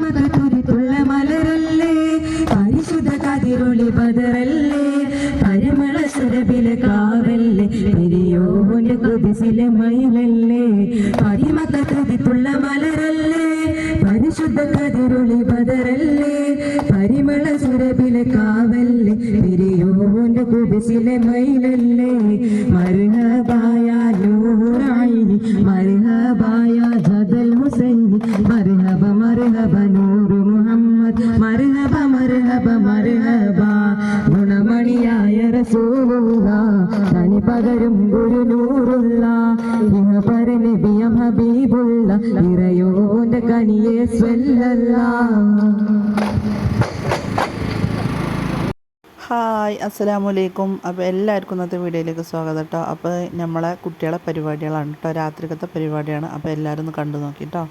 പരിമകതുരിത്തുള്ള മലരല്ലേ പരിശുദ്ധ കതിരൊളി ബദറല്ലേ പരിമള സുരഭിലെ കാവല്ലേ പെരിയോന്റെ കുതിസിലെ മയിലല്ലേ പരിമകതുരിത്തുള്ള മലരല്ലേ പരിശുദ്ധ കതിരൊളി ബദറല്ലേ പരിമള സുരഭിലെ കാവല്ലേ പെരിയോന്റെ കുതിസിലെ മയിലല്ലേ മർഹബായ നൂറായിനി മർഹബായ ജദൽ ഹുസൈനി മർഹബ മർഹബ നൂറ് മുഹമ്മദ് മർഹബ മർഹബ മർഹബ ഗുണമണിയായ റസൂലുള്ള തനി പകരും ഗുരു നൂറുള്ള ഇഹ പര നബിയം ഹബീബുള്ള ഇറയോന്റെ കനിയെ സ്വല്ലല്ലാഹ്. ഹായ് അസ്സലാമു അലൈക്കും. അപ്പോൾ എല്ലാവർക്കും ഇന്നത്തെ വീഡിയോയിലേക്ക് സ്വാഗതം കേട്ടോ. അപ്പോൾ നമ്മളെ കുട്ടികളെ പരിപാടികളാണ് കേട്ടോ, രാത്രിക്കത്തെ പരിപാടിയാണ്. അപ്പോൾ എല്ലാവരും ഒന്ന് കണ്ടു നോക്കി കേട്ടോ.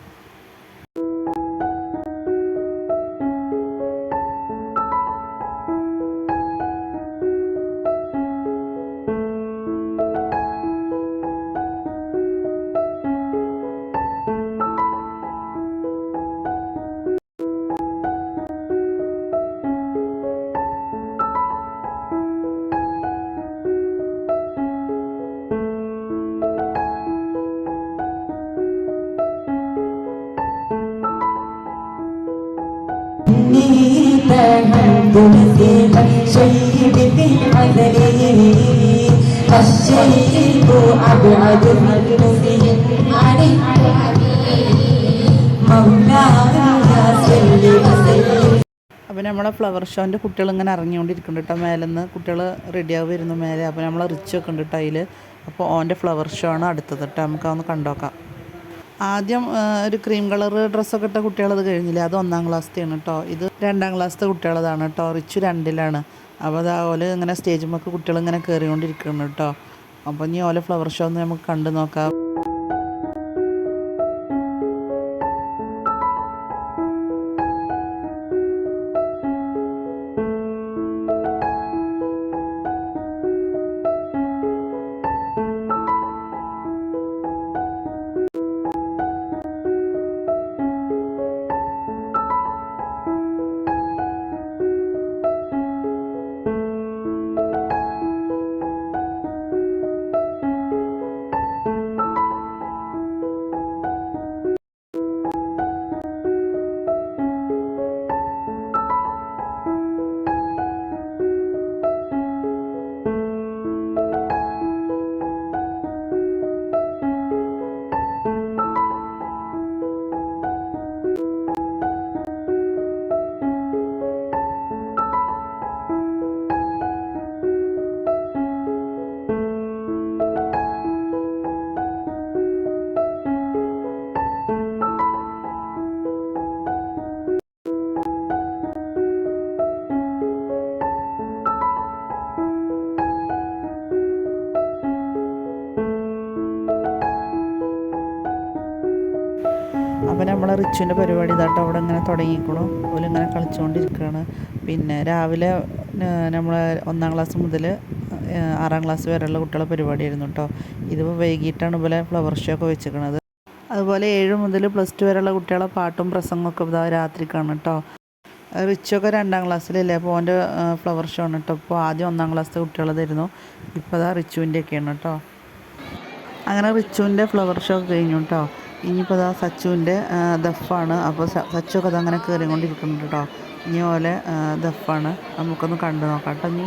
അപ്പോൾ നമ്മളെ ഫ്ലവർ ഷോൻ്റെ കുട്ടികൾ ഇങ്ങനെ ഇറങ്ങിക്കൊണ്ടിരിക്കുന്നുണ്ട് കേട്ടോ. മേലെന്ന് കുട്ടികൾ റെഡിയായി വരുന്നു മേലെ. അപ്പോൾ നമ്മളെ റിച്ച് ഒക്കെ ഉണ്ട് കേട്ടോ അതിൽ. അപ്പോൾ ഓൻ്റെ ഫ്ലവർ ഷോ ആണ് അടുത്തത് കേട്ടോ. നമുക്കതൊന്ന് കണ്ടുനോക്കാം. ആദ്യം ഒരു ക്രീം കളർ ഡ്രസ്സൊക്കെ ഇട്ട കുട്ടികളത് കഴിഞ്ഞില്ല, അത് 1ാം ക്ലാസ്സത്തെയാണ് കേട്ടോ. ഇത് 2ാം ക്ലാസ്സത്തെ കുട്ടികളതാണ് കേട്ടോ. റിച്ചു 2ലാണ്. അപ്പോൾ അതുപോലെ ഇങ്ങനെ സ്റ്റേജിലേക്ക് കുട്ടികൾ ഇങ്ങനെ കയറിക്കൊണ്ടിരിക്കുന്നു കേട്ടോ. അപ്പോൾ ഇനി ഓലെ ഫ്ലവർ ഷോ ഒന്ന് നമുക്ക് കണ്ടു നോക്കാം. അപ്പോൾ നമ്മളെ റിച്ചുവിൻ്റെ പരിപാടി ഇതാട്ടോ അവിടെ ഇങ്ങനെ തുടങ്ങിക്കണു. ഓലിങ്ങനെ കളിച്ചുകൊണ്ടിരിക്കുകയാണ്. പിന്നെ രാവിലെ നമ്മൾ 1ാം ക്ലാസ് മുതൽ 6ാം ക്ലാസ് വരെയുള്ള കുട്ടികളെ പരിപാടിയായിരുന്നു കേട്ടോ. ഇതിപ്പോൾ വൈകിട്ടാണ് പോലെ ഫ്ലവർ ഷോ ഒക്കെ വെച്ചിരിക്കുന്നത്. അതുപോലെ 7 മുതൽ +2 വരെയുള്ള കുട്ടികളെ പാട്ടും പ്രസംഗമൊക്കെ ഇതാ രാത്രിക്കാണ് കേട്ടോ. റിച്ചൊക്കെ 2ാം ക്ലാസ്സിലല്ലേ, അപ്പോൾ ഓൻ്റെ ഫ്ലവർ ഷോ ആണ് കേട്ടോ. ഇപ്പോൾ ആദ്യം 1ാം ക്ലാസ്സിലെ കുട്ടികളതായിരുന്നു. ഇപ്പോൾ അതാ റിച്ചുവിൻ്റെ ഒക്കെയാണ് കേട്ടോ. അങ്ങനെ റിച്ചുവിൻ്റെ ഫ്ലവർ ഷോ കഴിഞ്ഞു കേട്ടോ. ഇനിയിപ്പോൾ അതാ സച്ചുവിൻ്റെ ദഫാണ്. അപ്പോൾ സച്ചൊക്കെ അതങ്ങനെ കയറിക്കൊണ്ടിരിക്കുന്നുണ്ട് കേട്ടോ. ഇനി പോലെ ദഫാണ്. നമുക്കൊന്ന് കണ്ടു നോക്കാം കേട്ടോ. ഇനി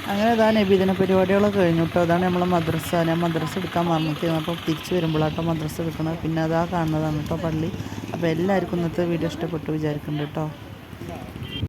അങ്ങനെ ഇതാ നബിദിന പരിപാടികളൊക്കെ കഴിഞ്ഞു കേട്ടോ. അതാണ് നമ്മളെ മദ്രസ. ഞാൻ മദ്രസ എടുക്കാൻ മറന്നിരിക്കുന്നത്. അപ്പോൾ തിരിച്ച് വരുമ്പോഴാട്ടോ മദ്രസ എടുക്കണം. പിന്നെ അതാ കാണുന്നതാണ് കേട്ടോ പള്ളി. അപ്പോൾ എല്ലാവർക്കും ഇന്നത്തെ വീഡിയോ ഇഷ്ടപ്പെട്ടു വിചാരിക്കുന്നുണ്ട് കേട്ടോ.